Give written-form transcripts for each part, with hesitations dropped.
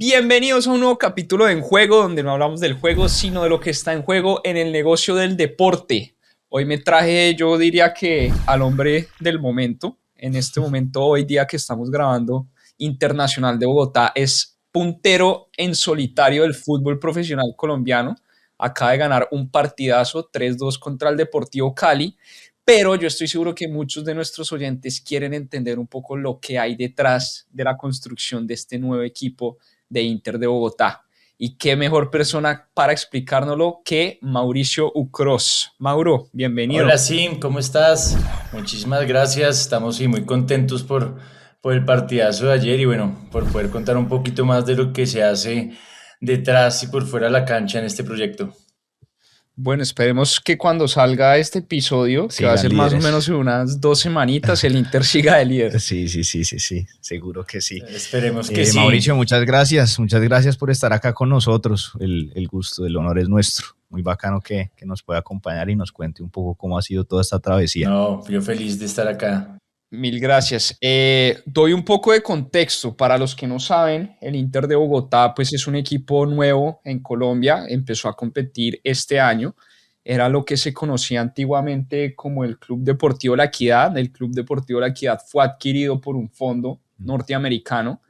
Bienvenidos a un nuevo capítulo de En Juego, donde no hablamos del juego, sino de lo que está en juego en el negocio del deporte. Hoy me traje, yo diría que al hombre del momento. En este momento, hoy día que estamos grabando, Internacional de Bogotá es puntero en solitario del fútbol profesional colombiano. Acaba de ganar un partidazo 3-2 contra el Deportivo Cali, pero yo estoy seguro que muchos de nuestros oyentes quieren entender un poco lo que hay detrás de la construcción de este nuevo equipo de Inter de Bogotá. Y qué mejor persona para explicárnoslo que Mauricio Ucros. Mauro, bienvenido. Hola Sim, ¿cómo estás? Muchísimas gracias, estamos sí, muy contentos por el partidazo de ayer y bueno, por poder contar un poquito más de lo que se hace detrás y por fuera de la cancha en este proyecto. Bueno, esperemos que cuando salga este episodio, que va a Sigan ser más o líderes. menos en unas 2 semanitas, el Inter siga de líder. Sí, seguro que sí. Esperemos que Mauricio, sí. muchas gracias por estar acá con nosotros. El gusto, el honor es nuestro. Muy bacano que nos pueda acompañar y nos cuente un poco cómo ha sido toda esta travesía. No, yo feliz de estar acá. Mil gracias. Doy un poco de contexto para los que no saben. El Inter de Bogotá, pues es un equipo nuevo en Colombia. Empezó a competir este año. Era lo que se conocía antiguamente como el Club Deportivo La Equidad. El Club Deportivo La Equidad fue adquirido por un fondo norteamericano.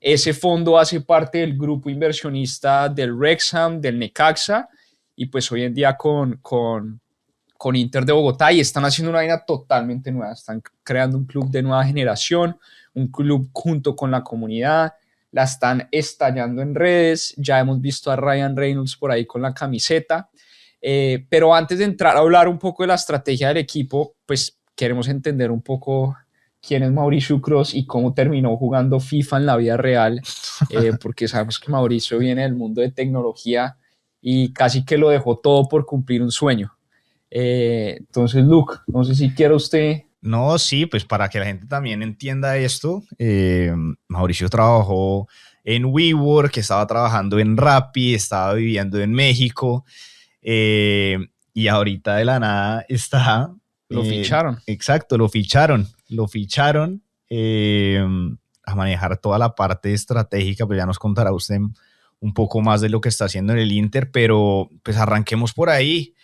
Ese fondo hace parte del grupo inversionista del Wrexham, del Necaxa, y pues hoy en día con Inter de Bogotá, y están haciendo una vaina totalmente nueva. Están creando un club de nueva generación, un club junto con la comunidad, la están estallando en redes. Ya hemos visto a Ryan Reynolds por ahí con la camiseta. Pero antes de entrar a hablar un poco de la estrategia del equipo, pues queremos entender un poco quién es Mauricio Ucros y cómo terminó jugando FIFA en la vida real, porque sabemos que Mauricio viene del mundo de tecnología y casi que lo dejó todo por cumplir un sueño. Entonces, Luke, no sé si quiere usted. No, sí, pues para que la gente también entienda esto, Mauricio trabajó en WeWork, estaba trabajando en Rappi, estaba viviendo en México, y ahorita de la nada está. Lo ficharon. Exacto, lo ficharon a manejar toda la parte estratégica. Pues ya nos contará usted un poco más de lo que está haciendo en el Inter, pero pues arranquemos por ahí.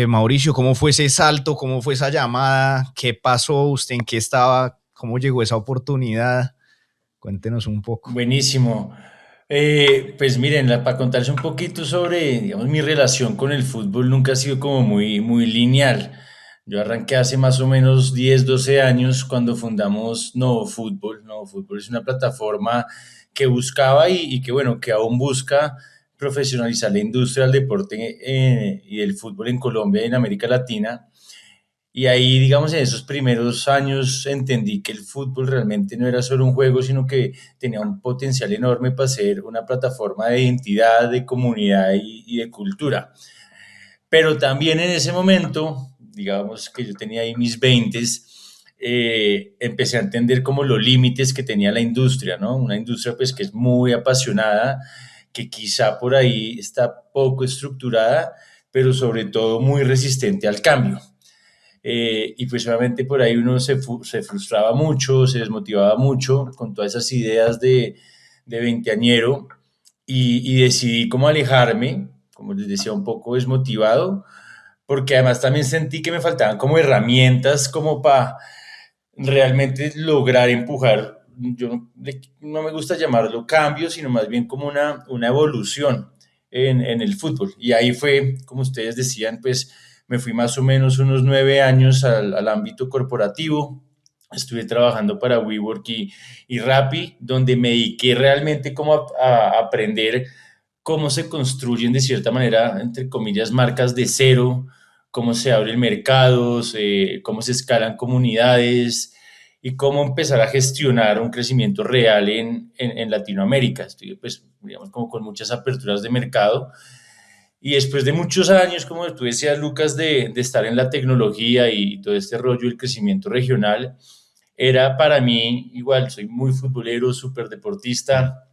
Mauricio, ¿cómo fue ese salto? ¿Cómo fue esa llamada? ¿Qué pasó? ¿Usted en qué estaba? ¿Cómo llegó esa oportunidad? Cuéntenos un poco. Buenísimo. Pues miren, para contarles un poquito sobre, digamos, mi relación con el fútbol nunca ha sido como muy lineal. Yo arranqué hace más o menos 10, 12 años cuando fundamos Novo Fútbol. Novo Fútbol es una plataforma que buscaba y que, bueno, que aún busca profesionalizar la industria del deporte y del fútbol en Colombia y en América Latina. Y ahí, digamos, en esos primeros años entendí que el fútbol realmente no era solo un juego, sino que tenía un potencial enorme para ser una plataforma de identidad, de comunidad y de cultura. Pero también en ese momento, digamos que yo tenía ahí mis veintes, empecé a entender como los límites que tenía la industria, ¿no? Una industria pues que es muy apasionada, que quizá por ahí está poco estructurada, pero sobre todo muy resistente al cambio. Y pues obviamente por ahí uno se frustraba mucho, se desmotivaba mucho con todas esas ideas de veinteañero y decidí como alejarme, como les decía, un poco desmotivado, porque además también sentí que me faltaban como herramientas como para realmente lograr empujar. Yo no me gusta llamarlo cambio, sino más bien como una evolución en el fútbol. Y ahí fue, como ustedes decían, pues me fui más o menos unos 9 años al ámbito corporativo. Estuve trabajando para WeWork y Rappi, donde me dediqué realmente como a aprender cómo se construyen de cierta manera, entre comillas, marcas de cero, cómo se abren mercados, cómo se escalan comunidades y cómo empezar a gestionar un crecimiento real en Latinoamérica. Estoy, pues, digamos, como con muchas aperturas de mercado. Y después de muchos años, como tú decías, Lucas, de estar en la tecnología y todo este rollo del crecimiento regional, era para mí, igual, soy muy futbolero, súper deportista.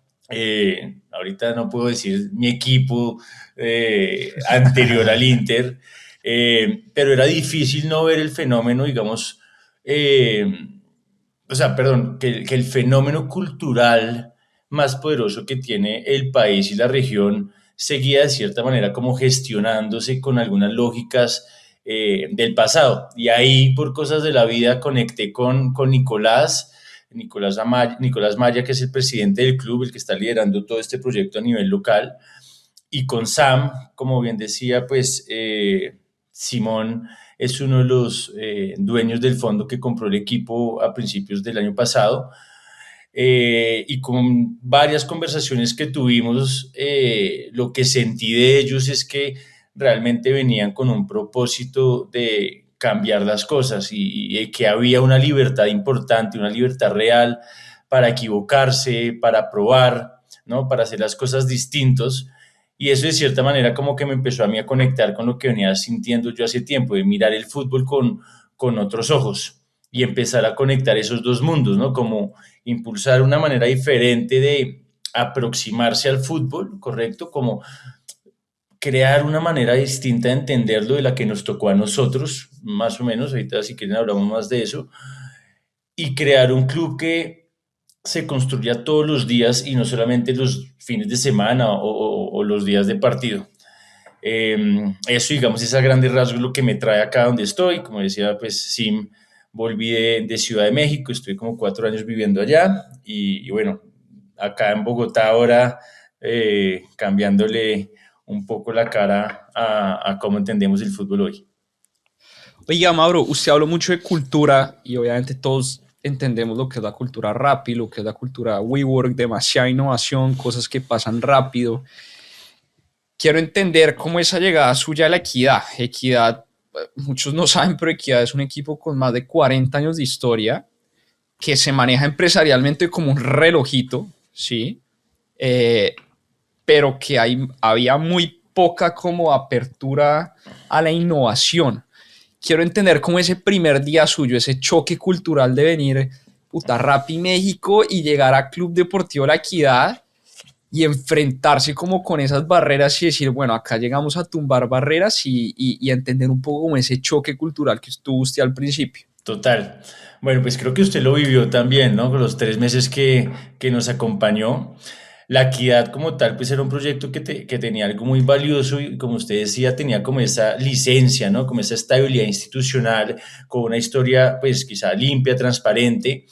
Ahorita no puedo decir mi equipo anterior al Inter, pero era difícil no ver el fenómeno, digamos, eh, o sea, perdón, que el fenómeno cultural más poderoso que tiene el país y la región seguía de cierta manera como gestionándose con algunas lógicas del pasado. Y ahí, por cosas de la vida, conecté con Nicolás Maya, que es el presidente del club, el que está liderando todo este proyecto a nivel local, y con Sam, como bien decía, pues Simón es uno de los dueños del fondo que compró el equipo a principios del año pasado. Y con varias conversaciones que tuvimos, lo que sentí de ellos es que realmente venían con un propósito de cambiar las cosas y que había una libertad importante, una libertad real para equivocarse, para probar, ¿no? Para hacer las cosas distintos. Y eso de cierta manera como que me empezó a mí a conectar con lo que venía sintiendo yo hace tiempo, de mirar el fútbol con otros ojos y empezar a conectar esos dos mundos, ¿no? Como impulsar una manera diferente de aproximarse al fútbol, ¿correcto? Como crear una manera distinta de entenderlo de la que nos tocó a nosotros, más o menos, ahorita si quieren hablamos más de eso, y crear un club que se construya todos los días y no solamente los fines de semana o los días de partido. Eso, digamos, es a grandes rasgos lo que me trae acá donde estoy. Como decía, pues Sim, volví de Ciudad de México, estoy como 4 años viviendo allá y bueno, acá en Bogotá ahora cambiándole un poco la cara a cómo entendemos el fútbol hoy. Oiga, Mauro, usted habló mucho de cultura y obviamente todos entendemos lo que es la cultura Rappi, lo que es la cultura WeWork, demasiada innovación, cosas que pasan rápido. Quiero entender cómo esa llegada suya a la Equidad. Equidad, muchos no saben, pero Equidad es un equipo con más de 40 años de historia que se maneja empresarialmente como un relojito, ¿sí? Eh, pero que había muy poca como apertura a la innovación. Quiero entender cómo ese primer día suyo, ese choque cultural de venir, puta, Rappi México y llegar a Club Deportivo La Equidad y enfrentarse como con esas barreras y decir, bueno, acá llegamos a tumbar barreras y entender un poco como ese choque cultural que tuvo usted al principio. Total. Bueno, pues creo que usted lo vivió también, ¿no? Con los 3 meses que nos acompañó. La equidad como tal, pues era un proyecto que tenía algo muy valioso y como usted decía, tenía como esa licencia, ¿no? Como esa estabilidad institucional, con una historia, pues quizá limpia, transparente,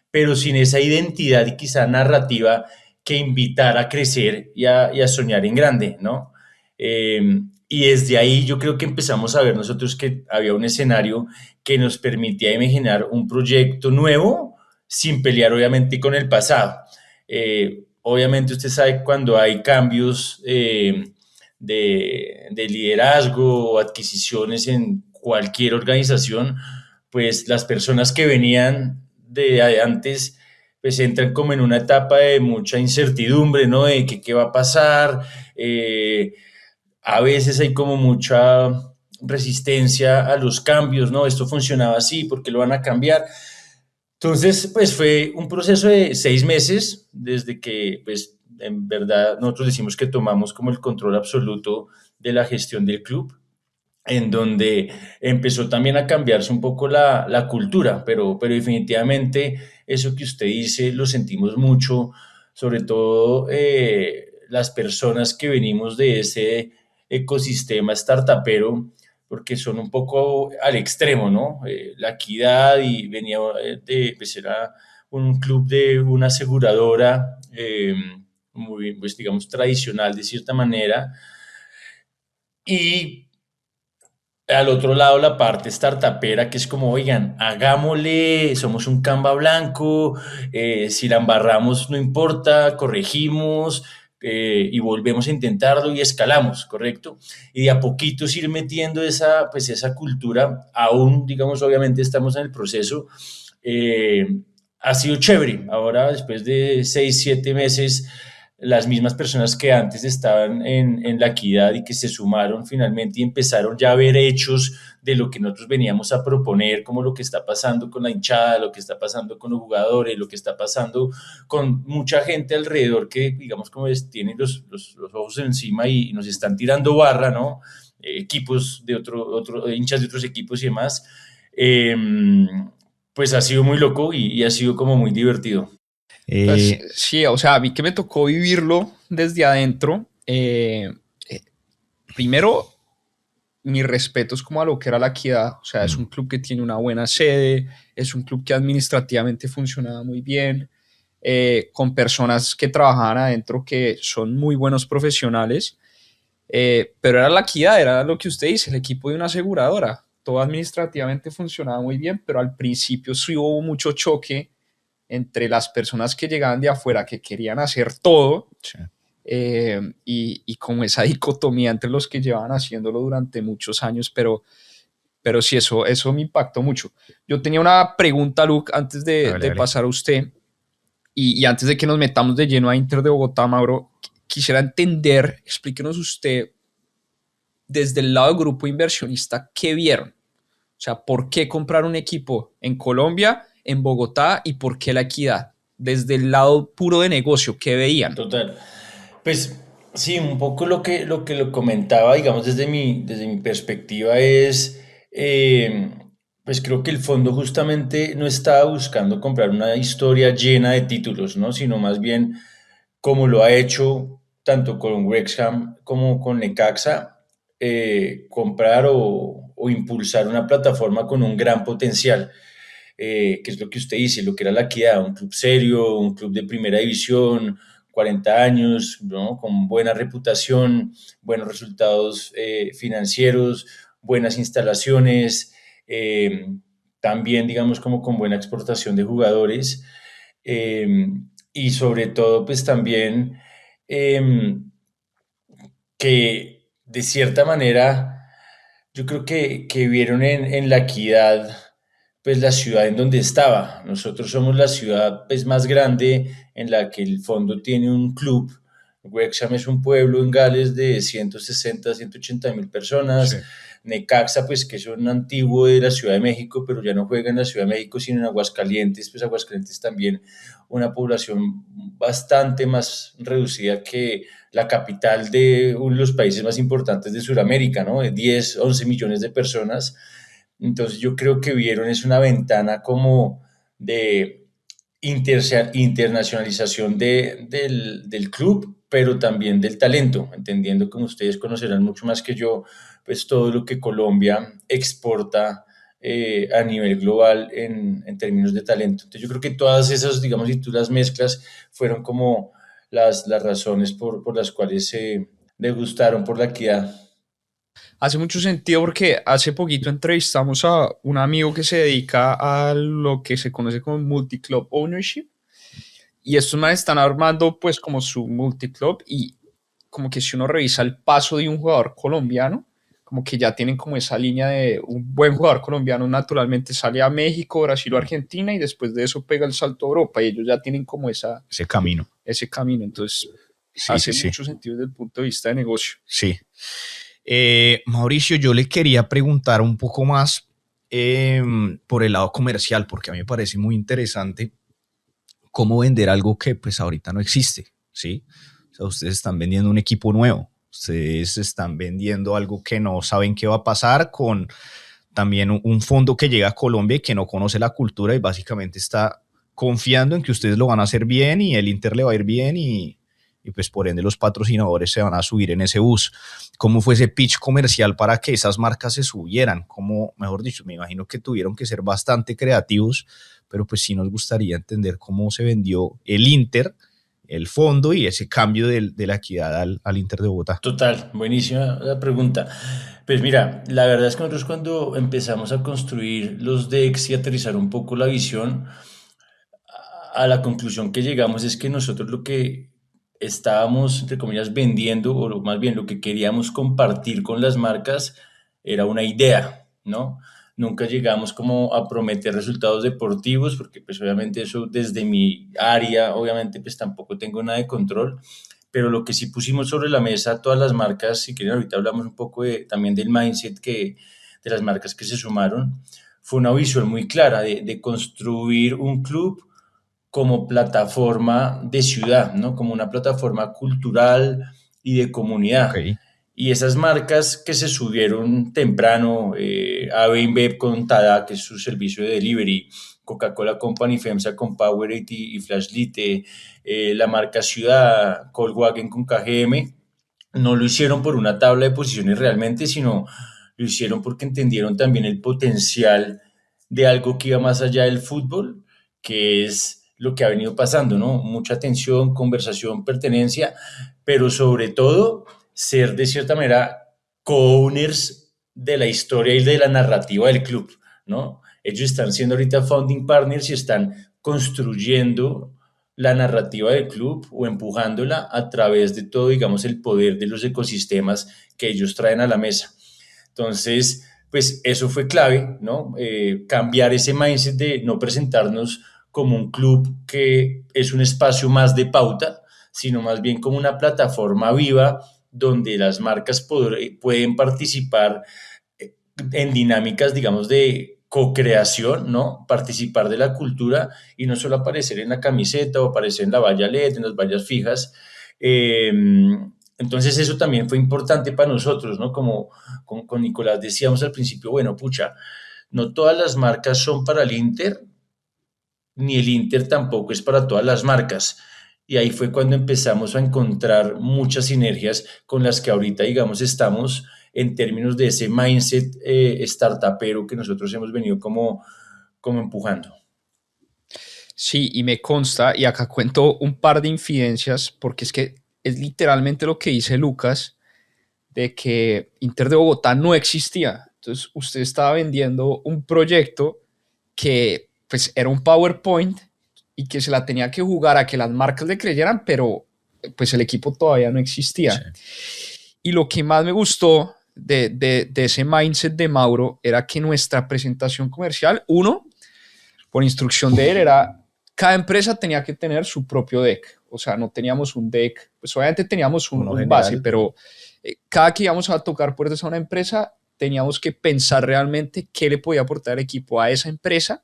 pero sin esa identidad y quizá narrativa que invitara a crecer y a soñar en grande, ¿no? Y desde ahí yo creo que empezamos a ver nosotros que había un escenario que nos permitía imaginar un proyecto nuevo sin pelear obviamente con el pasado. Obviamente usted sabe cuando hay cambios de liderazgo o adquisiciones en cualquier organización, pues las personas que venían de antes pues entran como en una etapa de mucha incertidumbre, ¿no? De que qué va a pasar. A veces hay como mucha resistencia a los cambios, ¿no? Esto funcionaba así, ¿por qué lo van a cambiar? Entonces, pues fue un proceso de 6 meses desde que, pues, en verdad nosotros decimos que tomamos como el control absoluto de la gestión del club, en donde empezó también a cambiarse un poco la cultura, pero definitivamente eso que usted dice lo sentimos mucho, sobre todo las personas que venimos de ese ecosistema startupero, porque son un poco al extremo, ¿no? La equidad y venía pues era un club de una aseguradora muy, pues digamos, tradicional de cierta manera, y al otro lado la parte startupera que es como, oigan, hagámosle, somos un Canva blanco, si la embarramos no importa, corregimos y volvemos a intentarlo y escalamos, ¿correcto? Y de a poquitos ir metiendo pues esa cultura, aún, digamos, obviamente estamos en el proceso, eh, ha sido chévere. Ahora, después de 6, 7 meses, las mismas personas que antes estaban en la equidad y que se sumaron finalmente y empezaron ya a ver hechos de lo que nosotros veníamos a proponer, como lo que está pasando con la hinchada, lo que está pasando con los jugadores, lo que está pasando con mucha gente alrededor que, digamos, como tienen los ojos encima y nos están tirando barra, ¿no? Equipos de hinchas de otros equipos y demás. Eh, pues ha sido muy loco y ha sido como muy divertido. Pues Eh, sí, o sea, a mí que me tocó vivirlo desde adentro, primero, mis respetos como a lo que era la Equidad, o sea, es un mm, club que tiene una buena sede, es un club que administrativamente funcionaba muy bien, con personas que trabajaban adentro que son muy buenos profesionales, pero era la Equidad, era lo que usted dice, el equipo de una aseguradora, todo administrativamente funcionaba muy bien, pero al principio sí hubo mucho choque entre las personas que llegaban de afuera que querían hacer todo sí. y como esa dicotomía entre los que llevaban haciéndolo durante muchos años, pero sí, eso me impactó mucho. Yo tenía una pregunta, Luke, antes Hágale, de hágale. pasar a usted y antes de que nos metamos de lleno a Inter de Bogotá, Mauro, quisiera entender, explíquenos usted desde el lado del grupo inversionista, ¿qué vieron? O sea, ¿por qué comprar un equipo en Colombia, en Bogotá y por qué la Equidad? Desde el lado puro de negocio, ¿qué veían? Total. Pues sí, un poco lo comentaba, digamos, desde mi perspectiva es, pues creo que el fondo justamente no estaba buscando comprar una historia llena de títulos, ¿no? Sino más bien como lo ha hecho tanto con Wrexham como con Necaxa, comprar o impulsar una plataforma con un gran potencial, que es lo que usted dice, lo que era la Equidad, un club serio, un club de primera división, 40 años, ¿no? Con buena reputación, buenos resultados financieros, buenas instalaciones, también digamos como con buena exportación de jugadores, eh, y sobre todo pues también eh, que de cierta manera yo creo que vieron en la Equidad pues la ciudad en donde estaba. Nosotros somos la ciudad pues más grande en la que el fondo tiene un club. Wrexham es un pueblo en Gales de 160, 180.000 Sí. personas. Necaxa, pues que es un antiguo de la Ciudad de México, pero ya no juega en la Ciudad de México, sino en Aguascalientes. Pues Aguascalientes también una población bastante más reducida que la capital de uno de los países más importantes de Sudamérica, ¿no? De 10, 11 millones de personas. Entonces yo creo que vieron es una ventana como de internacionalización del club, pero también del talento, entendiendo como ustedes conocerán mucho más que yo, pues todo lo que Colombia exporta a nivel global en términos de talento. Entonces yo creo que todas esas, digamos, si tú las mezclas, fueron como las razones por las cuales se degustaron por la equidad. Hace mucho sentido porque hace poquito entrevistamos a un amigo que se dedica a lo que se conoce como multi-club ownership y estos manes están armando pues como su multi-club y como que si uno revisa el paso de un jugador colombiano, como que ya tienen como esa línea de un buen jugador colombiano naturalmente sale a México, Brasil o Argentina y después de eso pega el salto a Europa y ellos ya tienen como Ese camino. ese camino. Entonces Sí, hace sí, sí. mucho sentido desde el punto de vista de negocio. Sí. Mauricio, yo le quería preguntar un poco más por el lado comercial, porque a mí me parece muy interesante cómo vender algo que pues ahorita no existe, ¿sí? O sea, ustedes están vendiendo un equipo nuevo, ustedes están vendiendo algo que no saben qué va a pasar con también un fondo que llega a Colombia y que no conoce la cultura y básicamente está confiando en que ustedes lo van a hacer bien y el Inter le va a ir bien y pues por ende los patrocinadores se van a subir en ese bus. ¿Cómo fue ese pitch comercial para que esas marcas se subieran? ¿Cómo, mejor dicho, me imagino que tuvieron que ser bastante creativos, pero pues sí nos gustaría entender cómo se vendió el Inter, el fondo y ese cambio de la equidad al Inter de Bogotá. Total, buenísima la pregunta. Pues mira, la verdad es que nosotros cuando empezamos a construir los decks y aterrizar un poco la visión, a la conclusión que llegamos es que nosotros lo que estábamos, entre comillas, vendiendo, o más bien lo que queríamos compartir con las marcas, era una idea, ¿no? Nunca llegamos como a prometer resultados deportivos, porque pues obviamente eso desde mi área, obviamente pues tampoco tengo nada de control, pero lo que sí pusimos sobre la mesa todas las marcas, si quieren ahorita hablamos un poco también del mindset de las marcas que se sumaron, fue una visión muy clara de construir un club como plataforma de ciudad, ¿no? Como una plataforma cultural y de Ok, comunidad. Y esas marcas que se subieron temprano, AB InBev con Tada, que es su servicio de delivery, Coca-Cola Company, FEMSA con Powerade y Flashlyte, la marca Ciudad, Volkswagen con KGM, no lo hicieron por una tabla de posiciones realmente, sino lo hicieron porque entendieron también el potencial de algo que iba más allá del fútbol, que es lo que ha venido pasando, ¿no? Mucha atención, conversación, pertenencia, pero sobre todo ser de cierta manera co-owners de la historia y de la narrativa del club, ¿no? Ellos están siendo ahorita founding partners y están construyendo la narrativa del club o empujándola a través de todo, digamos, el poder de los ecosistemas que ellos traen a la mesa. Entonces, pues eso fue clave, ¿no? Cambiar ese mindset de no presentarnos como un club que es un espacio más de pauta, sino más bien como una plataforma viva donde las marcas pueden participar en dinámicas, digamos, de co-creación, ¿no? Participar de la cultura y no solo aparecer en la camiseta o aparecer en la valla LED, en las vallas fijas. Eh, entonces eso también fue importante para nosotros, ¿no? Como con Nicolás decíamos al principio, bueno, pucha, no todas las marcas son para el Inter, ni el Inter tampoco es para todas las marcas. Y ahí fue cuando empezamos a encontrar muchas sinergias con las que ahorita, digamos, estamos en términos de ese mindset startupero que nosotros hemos venido como empujando. Sí, y me consta, y acá cuento un par de infidencias, porque es que es literalmente lo que dice Lucas, de que Inter de Bogotá no existía. Entonces, usted estaba vendiendo un proyecto que pues era un PowerPoint y que se la tenía que jugar a que las marcas le creyeran, pero pues el equipo todavía no existía. Sí. Y lo que más me gustó de ese mindset de Mauro era que nuestra presentación comercial, uno, por instrucción de él, era cada empresa tenía que tener su propio deck. O sea, no teníamos un deck, pues obviamente teníamos un base, pero cada que íbamos a tocar puertas a una empresa, teníamos que pensar realmente qué le podía aportar el equipo a esa empresa.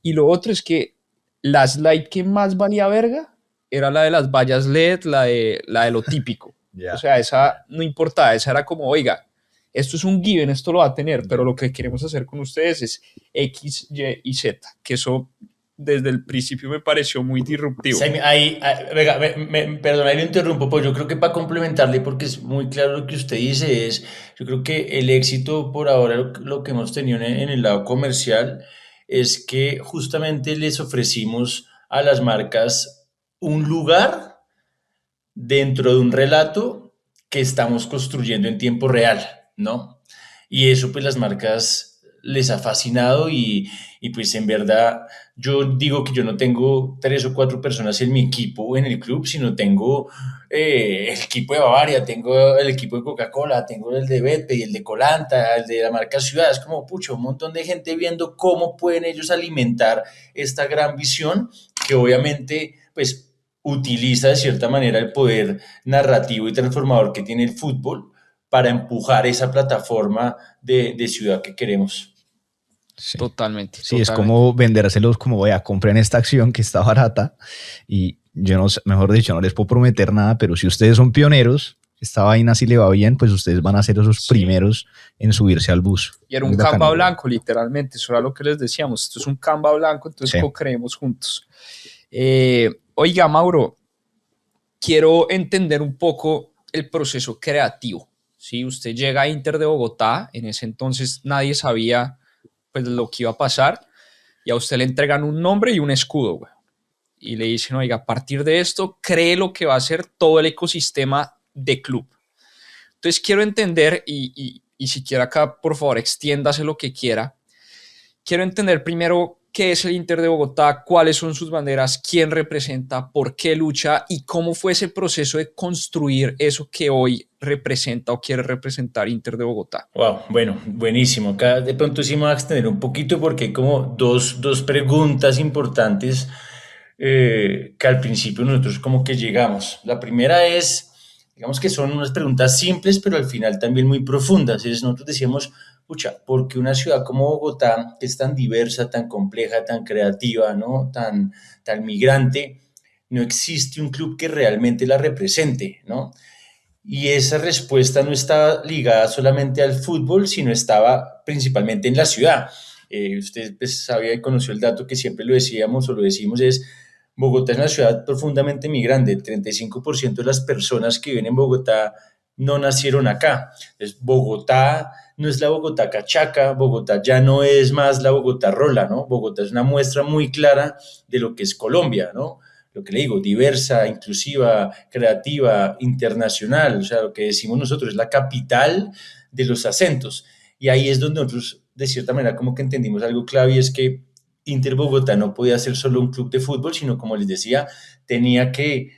Y lo otro es que la slide que más valía verga era la de las vallas LED, la de lo típico. Yeah. O sea, esa no importaba, esa era como, oiga, esto es un given, esto lo va a tener, pero lo que queremos hacer con ustedes es X, Y y Z, que eso desde el principio me pareció muy disruptivo. Sí, venga, perdón, ahí lo interrumpo, pues yo creo que para complementarle, porque es muy claro lo que usted dice, yo creo que el éxito por ahora, lo que hemos tenido en el lado comercial, es que justamente les ofrecimos a las marcas un lugar dentro de un relato que estamos construyendo en tiempo real, ¿no? Y eso pues las marcas les ha fascinado y pues en verdad yo digo que yo no tengo 3 o 4 personas en mi equipo, en el club, sino tengo el equipo de Bavaria, tengo el equipo de Coca-Cola, tengo el de Betpe y el de Colanta, el de la marca Ciudad. Es como, pucha, un montón de gente viendo cómo pueden ellos alimentar esta gran visión que obviamente pues utiliza de cierta manera el poder narrativo y transformador que tiene el fútbol para empujar esa plataforma de ciudad que queremos. Sí. Totalmente. Sí, es como vendérselos como, vea, compren esta acción que está barata y yo no sé, mejor dicho, no les puedo prometer nada, pero si ustedes son pioneros, esta vaina si le va bien, pues ustedes van a ser esos primeros en subirse al bus. Y era un Canva blanco, literalmente, eso era lo que les decíamos, esto es un Canva blanco, entonces co-creemos juntos. Oiga, Mauro, quiero entender un poco el proceso creativo. ¿Sí? Usted llega a Inter de Bogotá, en ese entonces nadie sabía pues lo que iba a pasar, y a usted le entregan un nombre y un escudo, güey. Y le dicen, oiga, a partir de esto, cree lo que va a ser todo el ecosistema de club. Entonces quiero entender, y si quiere acá, por favor, extiéndase lo que quiera. Quiero entender primero qué es el Inter de Bogotá, cuáles son sus banderas, quién representa, por qué lucha y cómo fue ese proceso de construir eso que hoy representa o quiere representar Inter de Bogotá. Wow, bueno, buenísimo. Acá de pronto sí me voy a extender un poquito porque hay como dos preguntas importantes que al principio nosotros como que llegamos. La primera es, digamos que son unas preguntas simples, pero al final también muy profundas. Es, nosotros decíamos, pucha, porque una ciudad como Bogotá, que es tan diversa, tan compleja, tan creativa, ¿no? tan migrante, no existe un club que realmente la represente, ¿no? y esa respuesta no estaba ligada solamente al fútbol, sino estaba principalmente en la ciudad. Usted pues, sabía y conoció el dato que siempre lo decíamos o lo decimos, es Bogotá es una ciudad profundamente migrante. El 35% de las personas que viven en Bogotá no nacieron acá. Entonces, Bogotá no es la Bogotá cachaca, Bogotá ya no es más la Bogotá rola, ¿no? Bogotá es una muestra muy clara de lo que es Colombia, ¿no? Lo que le digo, diversa, inclusiva, creativa, internacional, o sea, lo que decimos nosotros es la capital de los acentos. Y ahí es donde nosotros, de cierta manera, como que entendimos algo clave y es que Inter Bogotá no podía ser solo un club de fútbol, sino, como les decía, tenía que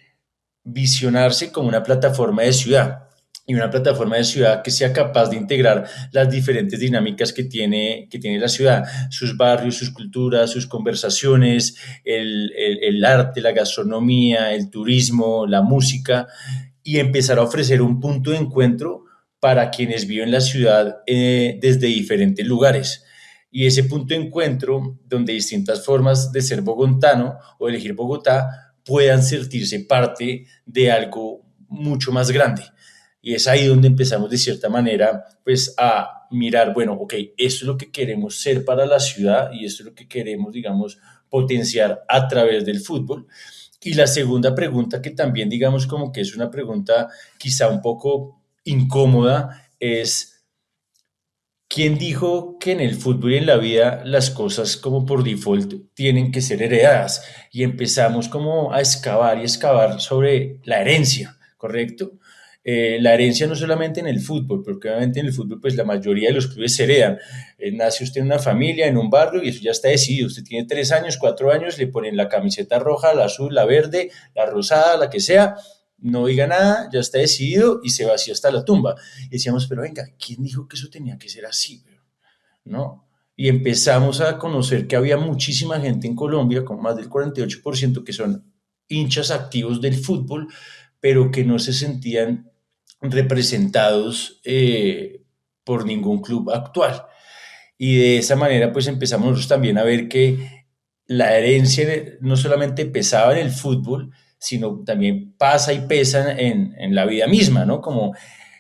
visionarse como una plataforma de ciudad y una plataforma de ciudad que sea capaz de integrar las diferentes dinámicas que tiene la ciudad, sus barrios, sus culturas, sus conversaciones, el arte, la gastronomía, el turismo, la música, y empezar a ofrecer un punto de encuentro para quienes viven la ciudad desde diferentes lugares. Y ese punto de encuentro, donde distintas formas de ser bogotano o elegir Bogotá puedan sentirse parte de algo mucho más grande. Y es ahí donde empezamos de cierta manera pues a mirar, bueno, ok, esto es lo que queremos ser para la ciudad y esto es lo que queremos, digamos, potenciar a través del fútbol. Y la segunda pregunta, que también digamos como que es una pregunta quizá un poco incómoda, es ¿quién dijo que en el fútbol y en la vida las cosas como por default tienen que ser heredadas? Y empezamos como a excavar y excavar sobre la herencia, ¿correcto? La herencia no solamente en el fútbol, porque obviamente en el fútbol pues la mayoría de los clubes se heredan. Nace usted en una familia, en un barrio y eso ya está decidido. Usted tiene 3 años, 4 años, le ponen la camiseta roja, la azul, la verde, la rosada, la que sea, no diga nada, ya está decidido y se va así hasta la tumba. Y decíamos, pero venga, ¿quién dijo que eso tenía que ser así? ¿No? Y empezamos a conocer que había muchísima gente en Colombia, con más del 48%, que son hinchas activos del fútbol, pero que no se sentían representados por ningún club actual. Y de esa manera, pues empezamos nosotros también a ver que la herencia no solamente pesaba en el fútbol, sino también pasa y pesa en la vida misma, ¿no? Como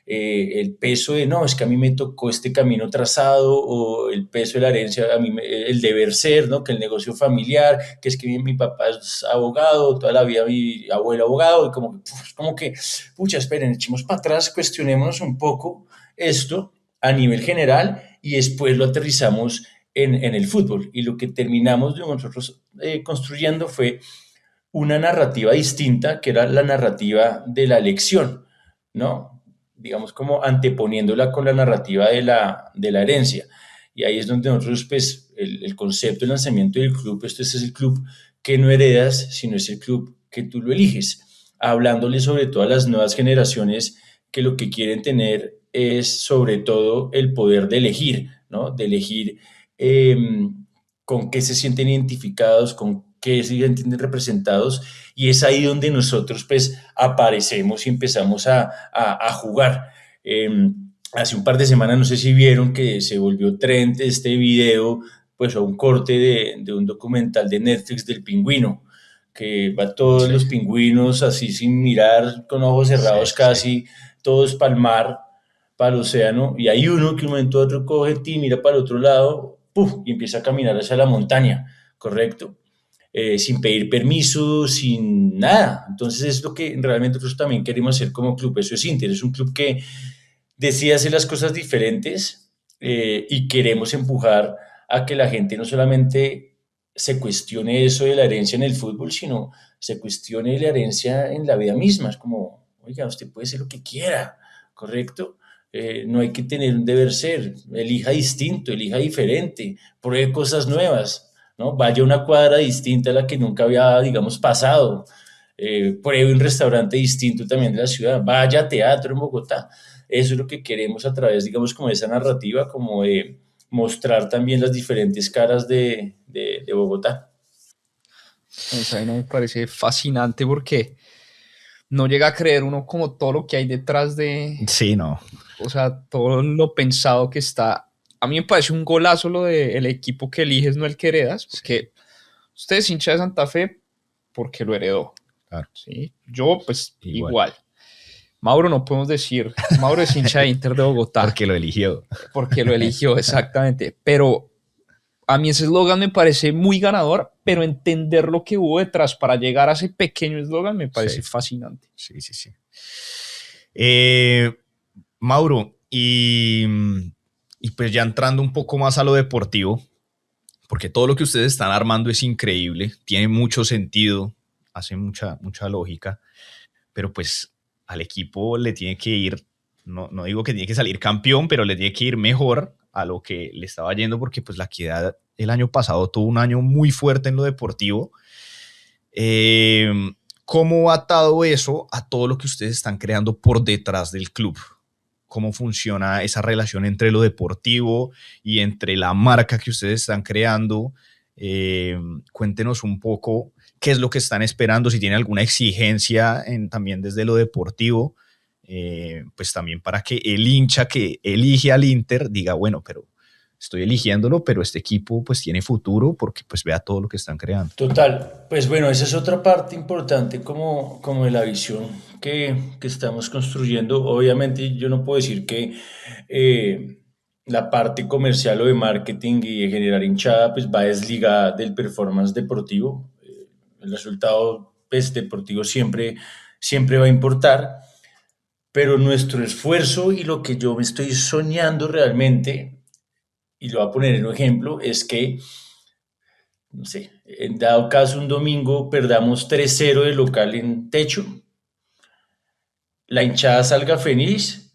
el peso de, no, es que a mí me tocó este camino trazado, o el peso de la herencia, a mí el deber ser, ¿no? Que el negocio familiar, que es que mi papá es abogado, toda la vida mi abuelo abogado, y como que pucha, esperen, echemos para atrás, cuestionémonos un poco esto a nivel general y después lo aterrizamos en el fútbol. Y lo que terminamos de nosotros construyendo fue una narrativa distinta, que era la narrativa de la elección, ¿no? Digamos como anteponiéndola con la narrativa de la herencia. Y ahí es donde nosotros, pues, el concepto de lanzamiento del club, este es el club que no heredas, sino es el club que tú lo eliges, hablándole sobre todo a las nuevas generaciones que lo que quieren tener es sobre todo el poder de elegir, ¿no? De elegir eh, con qué se sienten identificados, con qué se sienten representados, y es ahí donde nosotros pues aparecemos y empezamos a jugar. Hace un par de semanas, no sé si vieron que se volvió trend este video, pues a un corte de un documental de Netflix del pingüino, que va todos Sí, los pingüinos así sin mirar, con ojos Sí, cerrados sí. casi, todos para el mar, para el océano, y hay uno que un momento a otro coge, ti, mira para el otro lado, ¡puf! Y empieza a caminar hacia la montaña, ¿correcto? Sin pedir permiso, sin nada. Entonces es lo que realmente nosotros también queremos hacer como club. Eso es Inter, es un club que decide hacer las cosas diferentes y queremos empujar a que la gente no solamente se cuestione eso de la herencia en el fútbol, sino se cuestione la herencia en la vida misma. Es como, oiga, usted puede ser lo que quiera, ¿correcto? No hay que tener un deber ser, elija distinto, elija diferente, pruebe cosas nuevas, ¿no? Vaya a una cuadra distinta a la que nunca había, digamos, pasado, pruebe un restaurante distinto también de la ciudad, vaya a teatro en Bogotá. Eso es lo que queremos a través, digamos, como de esa narrativa, como de mostrar también las diferentes caras de Bogotá. esa vaina me parece fascinante porque no llega a creer uno como todo lo que hay detrás de, Sí, no. o sea, todo lo pensado que está. A mí me parece un golazo lo del equipo que eliges, no el que heredas, Sí, porque usted es hincha de Santa Fe porque lo heredó, claro. ¿sí? Yo, pues, Igual. igual. Mauro no podemos decir, Mauro es hincha de Inter de Bogotá. Porque lo eligió. Porque lo eligió, exactamente. Pero a mí ese eslogan me parece muy ganador, pero entender lo que hubo detrás para llegar a ese pequeño eslogan me parece fascinante. Sí. Mauro, y pues ya entrando un poco más a lo deportivo, porque todo lo que ustedes están armando es increíble, tiene mucho sentido, hace mucha lógica, pero pues al equipo le tiene que ir, no digo que tiene que salir campeón, pero le tiene que ir mejor a lo que le estaba yendo, porque pues la Equidad el año pasado tuvo un año muy fuerte en lo deportivo. ¿Cómo ha atado eso a todo lo que ustedes están creando por detrás del club? ¿Cómo funciona esa relación entre lo deportivo y entre la marca que ustedes están creando? Cuéntenos un poco qué es lo que están esperando, si tienen alguna exigencia también desde lo deportivo, pues también para que el hincha que elige al Inter diga, bueno, pero estoy eligiéndolo, pero este equipo pues tiene futuro porque pues vea todo lo que están creando. Total, pues bueno, esa es otra parte importante como de la visión que estamos construyendo. Obviamente yo no puedo decir que la parte comercial o de marketing y de generar hinchada pues va desligada del performance deportivo. El resultado pues, deportivo siempre va a importar, pero nuestro esfuerzo y lo que yo me estoy soñando realmente, y lo voy a poner en un ejemplo, es que no sé, en dado caso un domingo perdamos 3-0 de local en techo, la hinchada salga feliz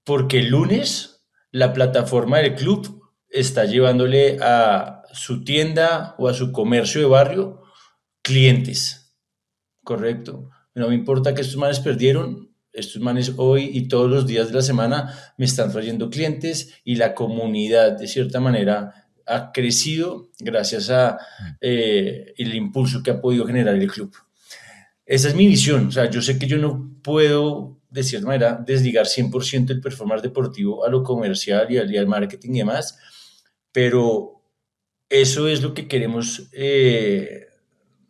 porque el lunes la plataforma del club está llevándole a su tienda o a su comercio de barrio clientes, ¿correcto? No me importa que estos manes perdieron, estos manes hoy y todos los días de la semana me están trayendo clientes y la comunidad de cierta manera ha crecido gracias a el impulso que ha podido generar el club. Esa es mi visión, o sea, yo sé que yo no puedo de cierta manera desligar 100% el performance deportivo a lo comercial y al marketing y demás, pero eso es lo que queremos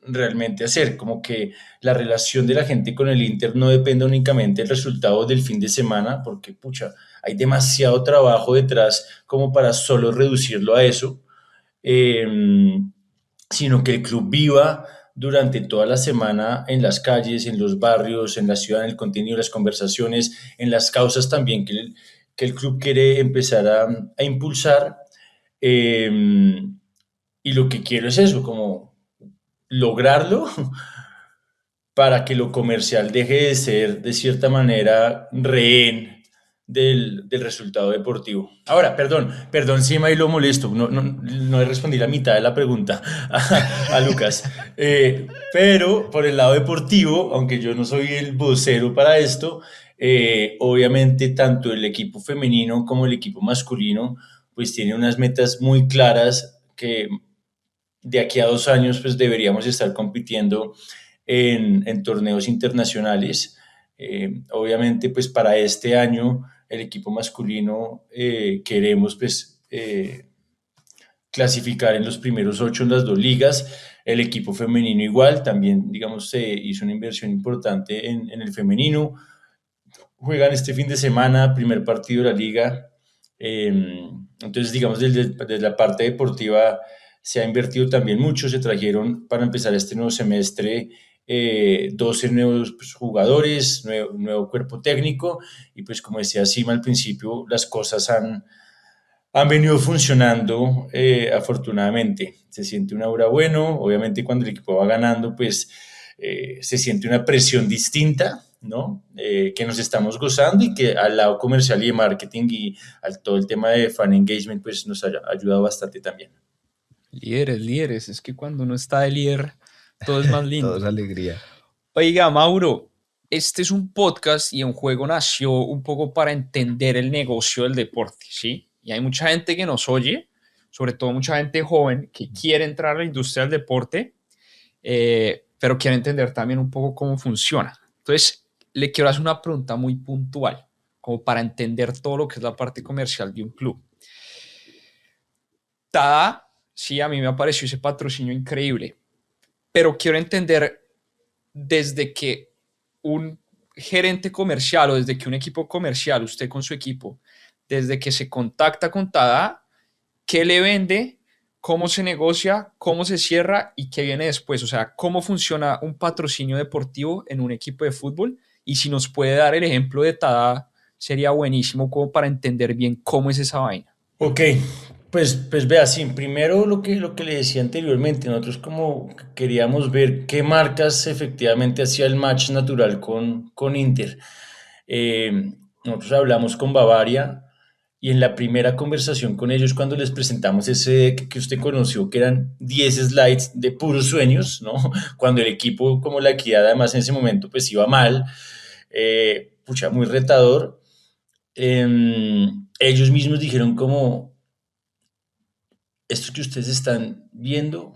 realmente hacer, como que la relación de la gente con el Inter no depende únicamente del resultado del fin de semana, porque pucha, hay demasiado trabajo detrás como para solo reducirlo a eso, eh, sino que el club viva durante toda la semana en las calles, en los barrios, en la ciudad, en el contenido, las conversaciones, en las causas también que el club quiere empezar a impulsar. Eh, y lo que quiero es eso, como lograrlo para que lo comercial deje de ser, de cierta manera, rehén del resultado deportivo. Ahora, perdón, si me lo molesto, no respondí la mitad de la pregunta a Lucas. Pero por el lado deportivo, aunque yo no soy el vocero para esto, obviamente tanto el equipo femenino como el equipo masculino, pues tiene unas metas muy claras que de aquí a 2 años pues deberíamos estar compitiendo en torneos internacionales. Obviamente pues para este año el equipo masculino queremos pues clasificar en los primeros 8 en las 2 ligas, el equipo femenino igual, también digamos se hizo una inversión importante en el femenino, juegan este fin de semana, primer partido de la liga. Entonces, digamos, desde la parte deportiva se ha invertido también mucho. Se trajeron para empezar este nuevo semestre 12 nuevos pues, jugadores, nuevo cuerpo técnico. Y pues, como decía Sima al principio, las cosas han venido funcionando afortunadamente. Se siente un aura bueno. Obviamente, cuando el equipo va ganando, pues se siente una presión distinta, ¿no? Que nos estamos gozando y que al lado comercial y de marketing y al todo el tema de fan engagement, pues nos ha ayudado bastante también. Líderes, es que cuando uno está de líder, todo es más Todo lindo. es alegría. Oiga, Mauro, este es un podcast y un juego nació un poco para entender el negocio del deporte, ¿sí? Y hay mucha gente que nos oye, sobre todo mucha gente joven que quiere entrar a la industria del deporte, pero quiere entender también un poco cómo funciona. Entonces, le quiero hacer una pregunta muy puntual, como para entender todo lo que es la parte comercial de un club. Tada, sí, a mí me pareció ese patrocinio increíble, pero quiero entender desde que un gerente comercial o desde que un equipo comercial, usted con su equipo, desde que se contacta con Tada, qué le vende, cómo se negocia, cómo se cierra y qué viene después. O sea, cómo funciona un patrocinio deportivo en un equipo de fútbol. Y si nos puede dar el ejemplo de Tada, sería buenísimo como para entender bien cómo es esa vaina. Ok, pues vea, sí, primero lo que le decía anteriormente, nosotros como queríamos ver qué marcas efectivamente hacía el match natural con Inter. Nosotros hablamos con Bavaria y en la primera conversación con ellos, cuando les presentamos ese deck que usted conoció, que eran 10 slides de puros sueños, ¿no? Cuando el equipo, como la equidad, además en ese momento, pues iba mal, pucha, muy retador. Ellos mismos dijeron como, esto que ustedes están viendo,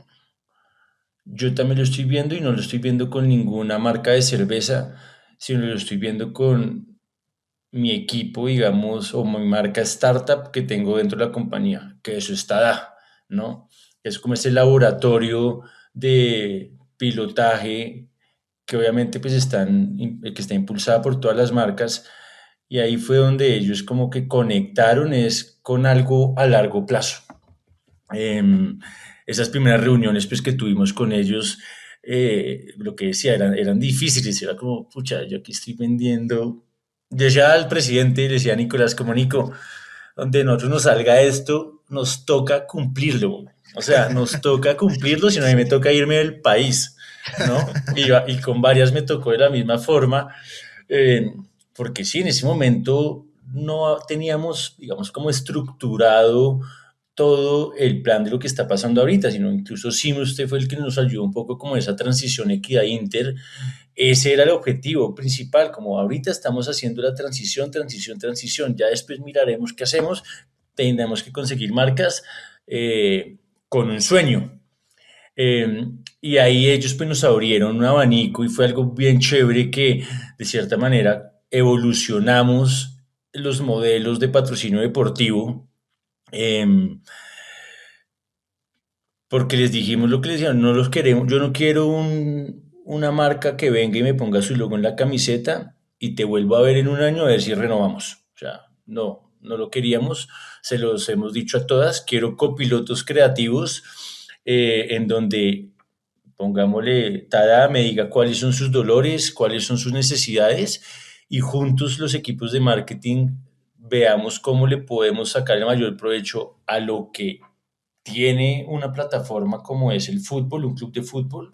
yo también lo estoy viendo y no lo estoy viendo con ninguna marca de cerveza, sino lo estoy viendo con mi equipo, digamos, o mi marca startup que tengo dentro de la compañía, que eso está da, ¿no? Es como ese laboratorio de pilotaje que obviamente pues que está impulsada por todas las marcas y ahí fue donde ellos como que conectaron es con algo a largo plazo. Em, Esas primeras reuniones pues, que tuvimos con ellos, lo que decía, eran difíciles, era como, pucha, yo aquí estoy vendiendo. Yo decía al presidente, le decía a Nicolás, como Nico, donde nosotros nos salga esto, nos toca cumplirlo. O sea, nos toca cumplirlo, si no a mí me toca irme del país, ¿no? Y con varias me tocó de la misma forma, eh, porque sí, en ese momento no teníamos, digamos, como estructurado todo el plan de lo que está pasando ahorita, sino incluso Simo, usted fue el que nos ayudó un poco como esa transición Equidad Inter. Ese era el objetivo principal, como ahorita estamos haciendo la transición, ya después miraremos qué hacemos, tendremos que conseguir marcas con un sueño. Y ahí ellos pues nos abrieron un abanico y fue algo bien chévere que de cierta manera evolucionamos los modelos de patrocinio deportivo. Eh, Porque les dijimos lo que les decían, no los queremos, yo no quiero una marca que venga y me ponga su logo en la camiseta y te vuelvo a ver en un año a ver si renovamos. O sea, no, no lo queríamos, se los hemos dicho a todas, quiero copilotos creativos en donde pongámosle, Tada me diga cuáles son sus dolores, cuáles son sus necesidades y juntos los equipos de marketing veamos cómo le podemos sacar el mayor provecho a lo que tiene una plataforma como es el fútbol, un club de fútbol,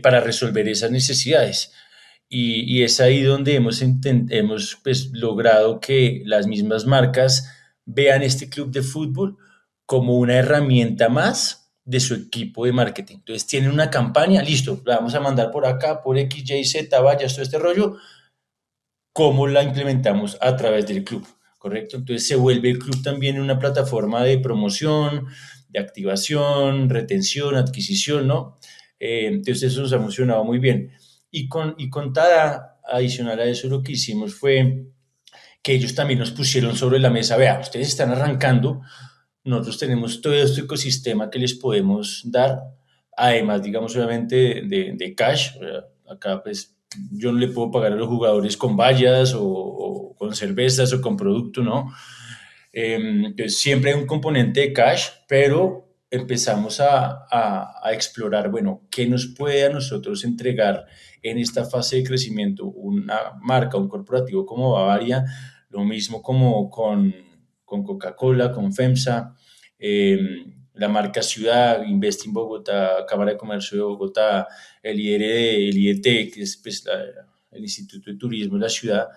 para resolver esas necesidades. Y es ahí donde hemos pues, logrado que las mismas marcas vean este club de fútbol como una herramienta más de su equipo de marketing. Entonces tienen una campaña, listo, la vamos a mandar por acá, por X, Y, Z, vaya, todo este rollo, ¿cómo la implementamos a través del club? ¿Correcto? Entonces se vuelve el club también una plataforma de promoción, de activación, retención, adquisición, ¿no? Entonces eso nos ha funcionado muy bien. Y con Tada, adicional a eso, lo que hicimos fue que ellos también nos pusieron sobre la mesa, vea, ustedes están arrancando, nosotros tenemos todo este ecosistema que les podemos dar, además, digamos, obviamente de cash, acá pues yo no le puedo pagar a los jugadores con vallas o con cervezas o con producto, ¿no? Entonces siempre hay un componente de cash, pero empezamos a explorar, bueno, ¿qué nos puede a nosotros entregar en esta fase de crecimiento una marca, un corporativo como Bavaria? Lo mismo como con Coca-Cola, con FEMSA, eh, la marca Ciudad, Investing Bogotá, Cámara de Comercio de Bogotá, el IET, que es pues, el Instituto de Turismo de la ciudad,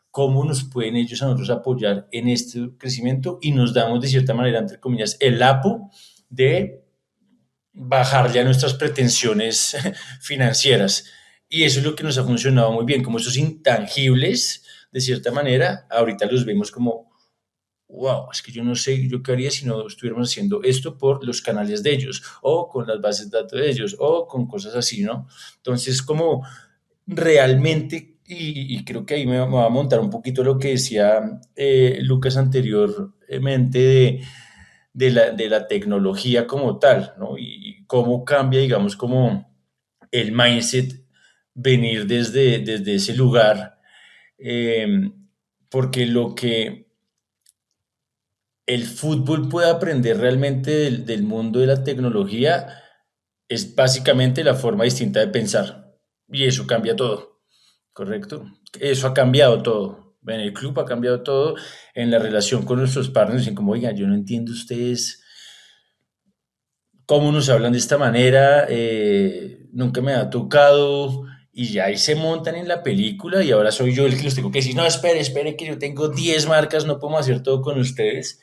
cómo nos pueden ellos a nosotros apoyar en este crecimiento y nos damos de cierta manera, entre comillas, el apo de bajarle a nuestras pretensiones financieras. Y eso es lo que nos ha funcionado muy bien, como esos intangibles, de cierta manera, ahorita los vemos como, wow, es que yo no sé yo qué haría si no estuviéramos haciendo esto por los canales de ellos, o con las bases de datos de ellos, o con cosas así, ¿no? Entonces, como realmente, y creo que ahí me va a montar un poquito lo que decía Lucas anteriormente de la tecnología como tal, ¿no? Y cómo cambia, digamos, como el mindset venir desde ese lugar, eh, porque lo que el fútbol puede aprender realmente del mundo de la tecnología es básicamente la forma distinta de pensar. Y eso cambia todo, ¿correcto? Eso ha cambiado todo. En el club ha cambiado todo, en la relación con nuestros partners, dicen como, oigan, yo no entiendo ustedes cómo nos hablan de esta manera, nunca me ha tocado, y ya ahí se montan en la película y ahora soy yo el que los tengo que decir, no, espere, que yo tengo 10 marcas, no podemos hacer todo con ustedes.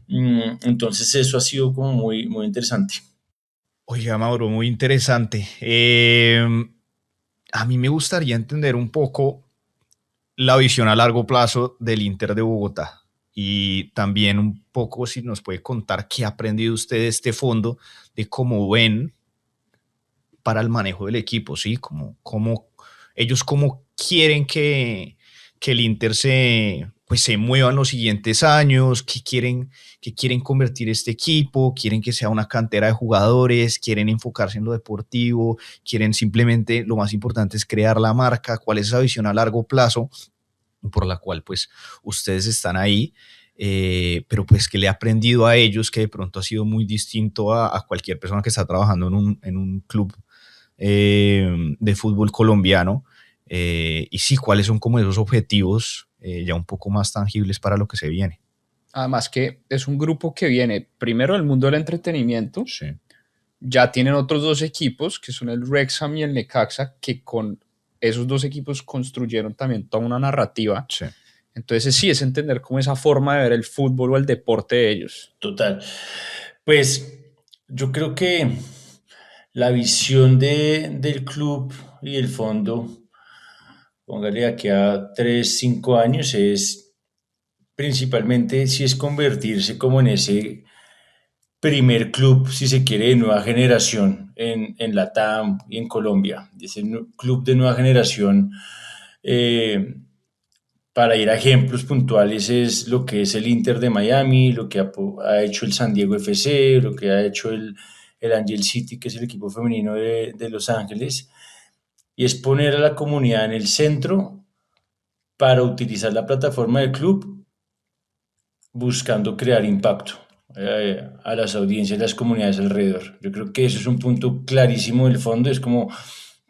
Entonces eso ha sido como muy interesante. Oiga, Mauro, muy interesante. A mí me gustaría entender un poco la visión a largo plazo del Inter de Bogotá y también un poco si nos puede contar qué ha aprendido usted de este fondo, de cómo ven para el manejo del equipo, ¿sí? Ellos cómo quieren que el Inter pues se mueva en los siguientes años, que quieren convertir este equipo, quieren que sea una cantera de jugadores, quieren enfocarse en lo deportivo, quieren simplemente, lo más importante es crear la marca, cuál es esa visión a largo plazo por la cual pues ustedes están ahí, pero pues que le ha aprendido a ellos que de pronto ha sido muy distinto a cualquier persona que está trabajando en un club de fútbol colombiano, y sí, cuáles son como esos objetivos ya un poco más tangibles para lo que se viene. Además que es un grupo que viene primero del mundo del entretenimiento. Sí. Ya tienen otros dos equipos, que son el Wrexham y el Necaxa, que con esos dos equipos construyeron también toda una narrativa. Sí. Entonces sí, es entender cómo esa forma de ver el fútbol o el deporte de ellos. Total. Pues yo creo que la visión del club y el fondo, póngale aquí a 3 5 años, es principalmente si es convertirse como en ese primer club, si se quiere, de nueva generación en Latam y en Colombia. Ese club de nueva generación, eh, para ir a ejemplos puntuales, es lo que es el Inter de Miami, lo que ha hecho el San Diego FC, lo que ha hecho el Angel City, que es el equipo femenino de Los Ángeles, y es poner a la comunidad en el centro para utilizar la plataforma del club buscando crear impacto a las audiencias y las comunidades alrededor. Yo creo que eso es un punto clarísimo del fondo, es como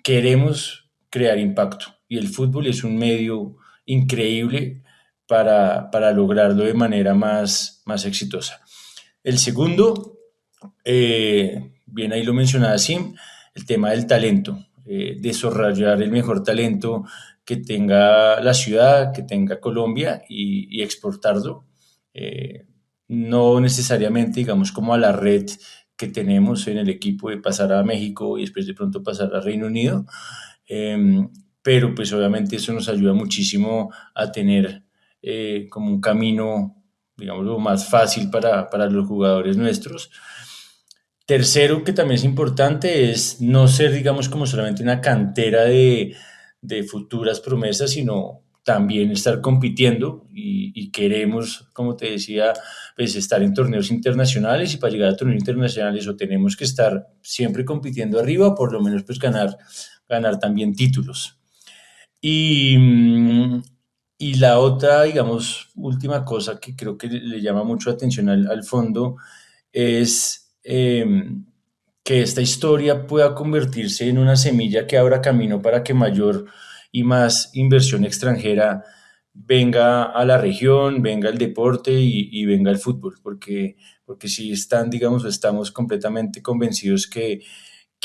queremos crear impacto y el fútbol es un medio increíble para lograrlo de manera más exitosa. El segundo, bien ahí lo mencionaba Sim, el tema del talento, desarrollar el mejor talento que tenga la ciudad, que tenga Colombia y exportarlo. Eh, no necesariamente, digamos, como a la red que tenemos en el equipo de pasar a México y después de pronto pasar a Reino Unido, eh, pero pues obviamente eso nos ayuda muchísimo a tener como un camino, digamos, más fácil para los jugadores nuestros. Tercero, que también es importante, es no ser, digamos, como solamente una cantera de futuras promesas, sino también estar compitiendo y queremos, como te decía, pues estar en torneos internacionales y para llegar a torneos internacionales o tenemos que estar siempre compitiendo arriba, por lo menos pues ganar también títulos. Y, y la otra, digamos, última cosa que creo que le llama mucho la atención al fondo es que esta historia pueda convertirse en una semilla que abra camino para que mayor y más inversión extranjera venga a la región, venga el deporte y venga el fútbol, porque si están, digamos, estamos completamente convencidos que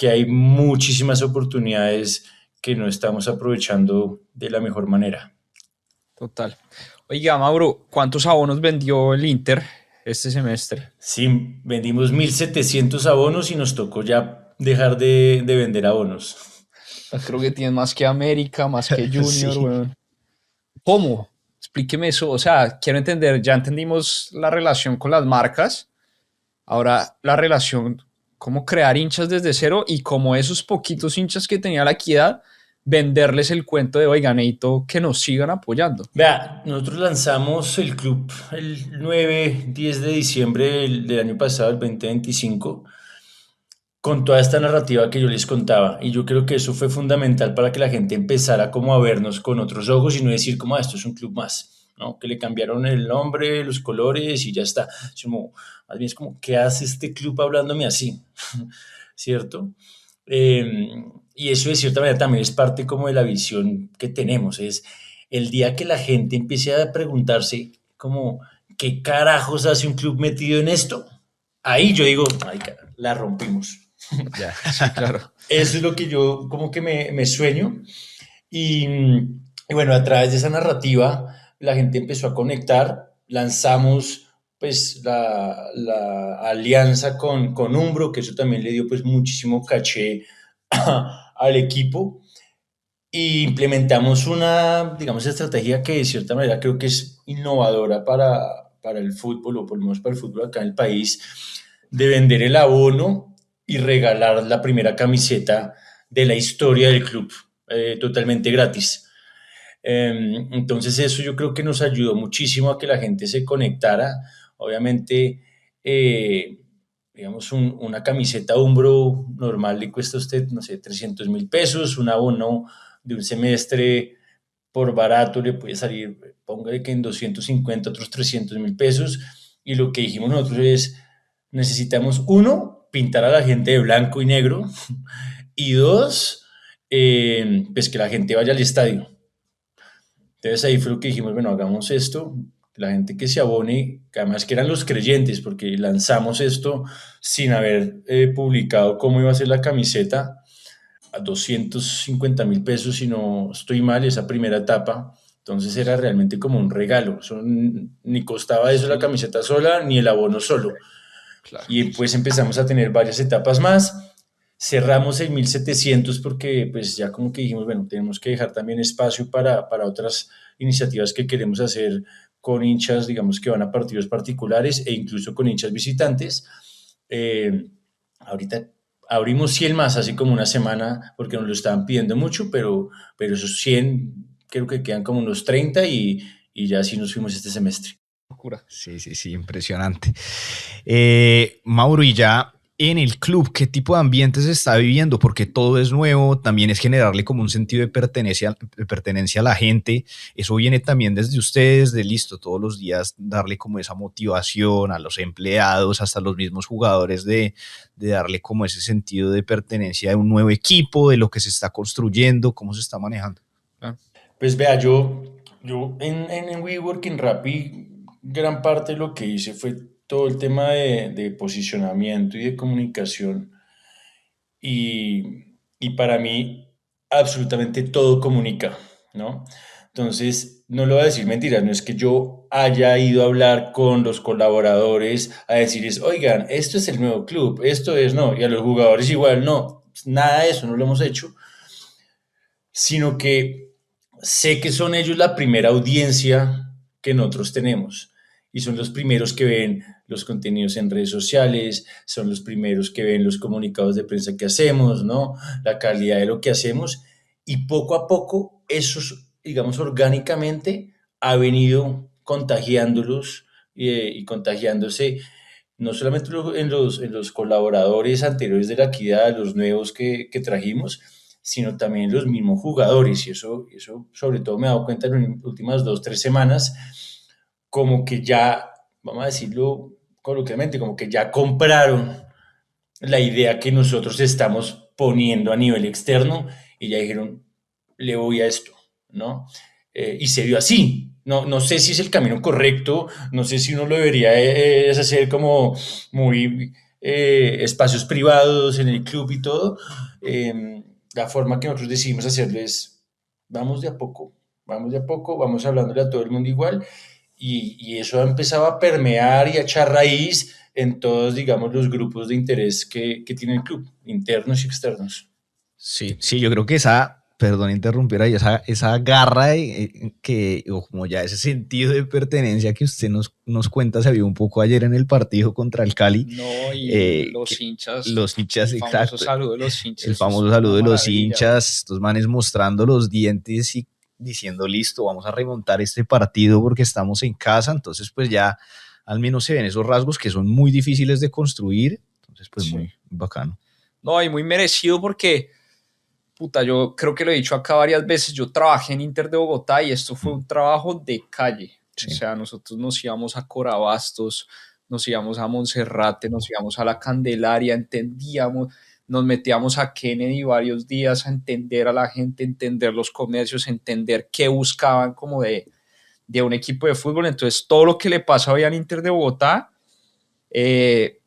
hay muchísimas oportunidades que no estamos aprovechando de la mejor manera. Total. Oiga, Mauro, ¿cuántos abonos vendió el Inter este semestre? Sí, vendimos 1.700 abonos y nos tocó ya dejar de vender abonos. Creo que tienen más que América, más que Junior, Sí. weón. ¿Cómo? Explíqueme eso. O sea, quiero entender, ya entendimos la relación con las marcas, ahora la relación, cómo crear hinchas desde cero y cómo esos poquitos hinchas que tenía la Equidad, venderles el cuento de, oigan, necesito que nos sigan apoyando. Vea, nosotros lanzamos el club el 9, 10 de diciembre del año pasado, el 2025, con toda esta narrativa que yo les contaba. Y yo creo que eso fue fundamental para que la gente empezara como a vernos con otros ojos y no decir como, esto es un club más, ¿no? Que le cambiaron el nombre, los colores y ya está. Es como, más bien es como, ¿qué hace este club hablándome así? ¿Cierto? Eh, y eso de cierta manera también es parte como de la visión que tenemos. Es el día que la gente empiece a preguntarse como, ¿qué carajos hace un club metido en esto? Ahí yo digo, ay, la rompimos. Ya. Sí, claro. Eso es lo que yo como que me sueño. Y, y bueno, a través de esa narrativa, la gente empezó a conectar, lanzamos pues la alianza con Umbro, que eso también le dio pues muchísimo caché al equipo, y implementamos una, digamos, estrategia que de cierta manera creo que es innovadora para el fútbol, o por lo menos para el fútbol acá en el país, de vender el abono y regalar la primera camiseta de la historia del club, totalmente gratis. Entonces eso yo creo que nos ayudó muchísimo a que la gente se conectara. Obviamente, eh, digamos, una camiseta Umbro normal le cuesta a usted, no sé, 300.000 pesos, un abono de un semestre por barato le puede salir, póngale que en 250, otros 300.000 pesos. Y lo que dijimos nosotros es, necesitamos uno, pintar a la gente de blanco y negro, y dos, pues que la gente vaya al estadio. Entonces ahí fue lo que dijimos, bueno, hagamos esto, la gente que se abone, que además que eran los creyentes, porque lanzamos esto sin haber publicado cómo iba a ser la camiseta, a 250.000 pesos, si no estoy mal, esa primera etapa. Entonces era realmente como un regalo, eso, ni costaba eso la Sí, camiseta sola, ni el abono solo. claro. Y pues empezamos a tener varias etapas más. Cerramos en 1.700 porque pues ya como que dijimos, bueno, tenemos que dejar también espacio para otras iniciativas que queremos hacer con hinchas, digamos, que van a partidos particulares e incluso con hinchas visitantes. Eh, ahorita abrimos 100 más, así como una semana, porque nos lo estaban pidiendo mucho, pero esos 100 creo que quedan como unos 30 y ya así nos fuimos este semestre. Locura. Sí, sí, sí, impresionante. Mauro, y ya en el club, ¿qué tipo de ambiente se está viviendo? Porque todo es nuevo, también es generarle como un sentido de pertenencia a la gente. Eso viene también desde ustedes, de listo, todos los días darle como esa motivación a los empleados, hasta los mismos jugadores de darle como ese sentido de pertenencia de un nuevo equipo, de lo que se está construyendo, cómo se está manejando. Ah, Pues vea, yo en WeWork, en Rappi, gran parte de lo que hice fue todo el tema de posicionamiento y de comunicación. Y para mí, absolutamente todo comunica, ¿no? Entonces, no le voy a decir mentiras, no es que yo haya ido a hablar con los colaboradores a decirles, oigan, esto es el nuevo club, esto es no, y a los jugadores igual, no, nada de eso, no lo hemos hecho, sino que sé que son ellos la primera audiencia que nosotros tenemos y son los primeros que ven los contenidos en redes sociales, son los primeros que ven los comunicados de prensa que hacemos, ¿no? La calidad de lo que hacemos y poco a poco eso, digamos, orgánicamente ha venido contagiándolos y contagiándose no solamente en los colaboradores anteriores de la equidad, los nuevos que trajimos, sino también los mismos jugadores. Y eso sobre todo me he dado cuenta en las últimas 2, 3 semanas, como que ya, vamos a decirlo coloquialmente, como que ya compraron la idea que nosotros estamos poniendo a nivel externo y ya dijeron, le voy a esto, ¿no? Y se dio así. No, no sé si es el camino correcto, no sé si uno lo debería es hacer como muy espacios privados en el club y todo. La forma que nosotros decidimos hacerlo es, vamos de a poco, vamos hablándole a todo el mundo igual y eso ha empezado a permear y a echar raíz en todos, digamos, los grupos de interés que tiene el club, internos y externos. Sí, sí, yo creo que perdón interrumpir ahí, esa garra o como ya ese sentido de pertenencia que usted nos cuenta se vio un poco ayer en el partido contra el Cali. no, y Que los hinchas, los hinchas, el famoso exacto, saludo de los hinchas, el eso es famoso saludo una de los maravilla. hinchas, estos manes mostrando los dientes y diciendo, listo, vamos a remontar este partido porque estamos en casa, entonces pues ya al menos se ven esos rasgos que son muy difíciles de construir, entonces pues Sí. muy bacano. No, y muy merecido porque, puta, yo creo que lo he dicho acá varias veces, yo trabajé en Inter de Bogotá y esto fue un trabajo de calle. Sí. O sea, nosotros nos íbamos a Corabastos, nos íbamos a Monserrate, nos íbamos a la Candelaria, entendíamos, nos metíamos a Kennedy varios días a entender a la gente, entender los comercios, entender qué buscaban como de un equipo de fútbol. Entonces, todo lo que le pasa hoy al Inter de Bogotá,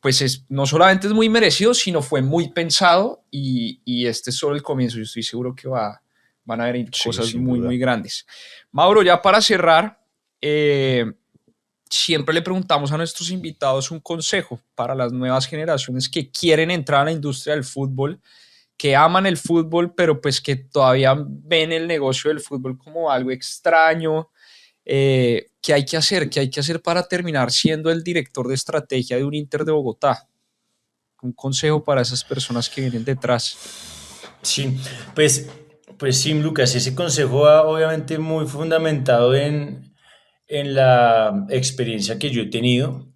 pues no solamente es muy merecido, sino fue muy pensado y este es solo el comienzo. Yo estoy seguro que van a haber cosas muy, muy grandes. Mauro, ya para cerrar, siempre le preguntamos a nuestros invitados un consejo para las nuevas generaciones que quieren entrar a la industria del fútbol, que aman el fútbol, pero pues que todavía ven el negocio del fútbol como algo extraño. ¿Qué hay que hacer? ¿Qué hay que hacer para terminar siendo el director de estrategia de un Inter de Bogotá? Un consejo para esas personas que vienen detrás. Sí, pues sí, Lucas, ese consejo va obviamente muy fundamentado en la experiencia que yo he tenido,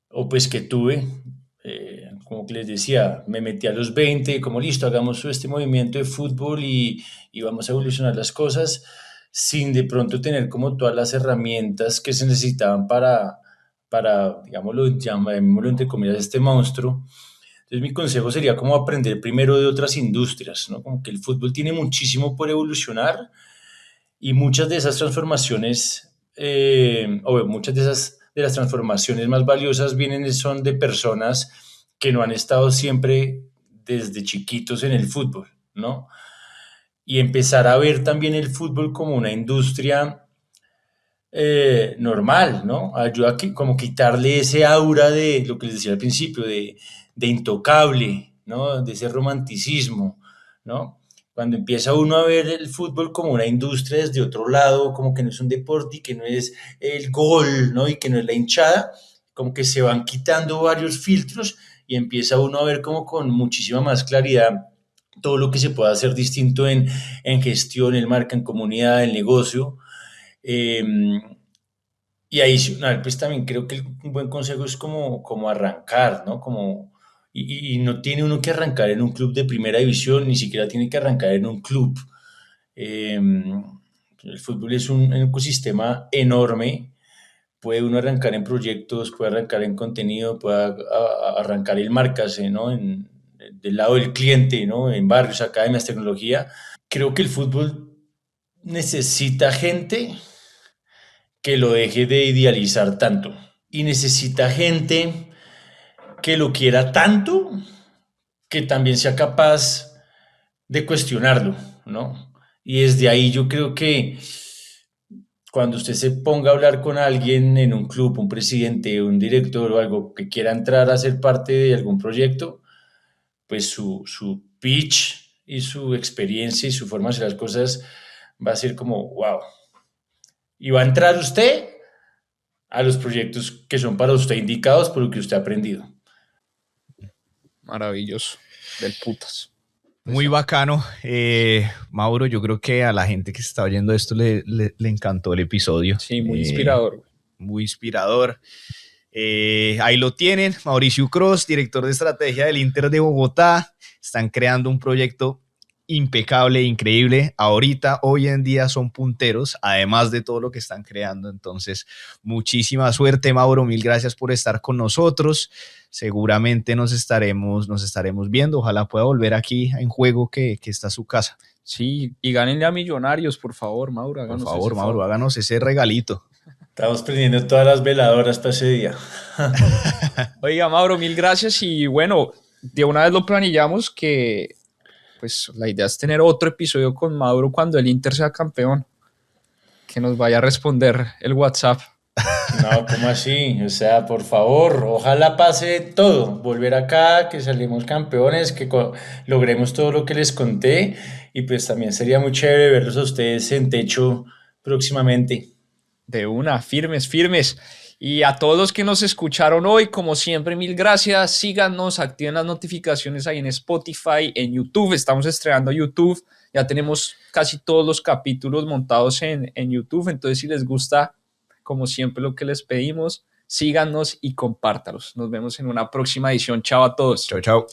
o pues que tuve. Como que les decía, me metí a los 20 como listo, hagamos este movimiento de fútbol y vamos a evolucionar las cosas sin de pronto tener como todas las herramientas que se necesitaban para digámoslo, llamémoslo entre comillas, este monstruo. Entonces mi consejo sería como aprender primero de otras industrias, ¿no? Como que el fútbol tiene muchísimo por evolucionar y muchas de esas transformaciones, o muchas de las transformaciones más valiosas son de personas que no han estado siempre desde chiquitos en el fútbol, ¿no? Y empezar a ver también el fútbol como una industria normal, ¿no? Ayuda a como quitarle ese aura de lo que les decía al principio, de intocable, ¿no? De ese romanticismo, ¿no? Cuando empieza uno a ver el fútbol como una industria desde otro lado, como que no es un deporte y que no es el gol, ¿no? Y que no es la hinchada, como que se van quitando varios filtros y empieza uno a ver como con muchísima más claridad todo lo que se puede hacer distinto en gestión, en marca, en comunidad, en negocio. Eh, y adicional, pues también creo que un buen consejo es como arrancar, ¿no? Y no tiene uno que arrancar en un club de primera división, ni siquiera tiene que arrancar en un club. Eh, el fútbol es un ecosistema enorme. Puede uno arrancar en proyectos, puede arrancar en contenido, puede arrancar en marcas, ¿no? Del lado del cliente, ¿no? En barrios, academias, tecnología. Creo que el fútbol necesita gente que lo deje de idealizar tanto. Y necesita gente que lo quiera tanto que también sea capaz de cuestionarlo, ¿no? Y desde ahí yo creo que cuando usted se ponga a hablar con alguien en un club, un presidente, un director o algo que quiera entrar a ser parte de algún proyecto, pues su pitch y su experiencia y su forma de hacer las cosas va a ser como, wow. Y va a entrar usted a los proyectos que son para usted indicados por lo que usted ha aprendido. Maravilloso, del putas. Muy bacano. Mauro, yo creo que a la gente que está oyendo esto le encantó el episodio. Sí, muy inspirador. Muy inspirador. Ahí lo tienen, Mauricio Cross, director de estrategia del Inter de Bogotá. Están creando un proyecto impecable, increíble. Ahorita, hoy en día son punteros, además de todo lo que están creando. Entonces, muchísima suerte, Mauro. Mil gracias por estar con nosotros. Seguramente nos estaremos viendo. Ojalá pueda volver aquí en juego, que está su casa. Sí, y gánenle a Millonarios, por favor, Mauro. Por favor, Mauro, háganos ese regalito. Estamos prendiendo todas las veladoras para ese día. Oiga, Mauro, mil gracias. Y bueno, de una vez lo planillamos que pues la idea es tener otro episodio con Mauro cuando el Inter sea campeón. Que nos vaya a responder el WhatsApp. No, ¿cómo así? O sea, por favor, ojalá pase todo. Volver acá, que salimos campeones, que logremos todo lo que les conté. Y pues también sería muy chévere verlos a ustedes en techo próximamente. De una, firmes, firmes. Y a todos los que nos escucharon hoy, como siempre, mil gracias. Síganos, activen las notificaciones ahí en Spotify, en YouTube. Estamos estrenando YouTube. Ya tenemos casi todos los capítulos montados en YouTube. Entonces, si les gusta, como siempre, lo que les pedimos, síganos y compártalos. Nos vemos en una próxima edición. Chao a todos. Chao, chao.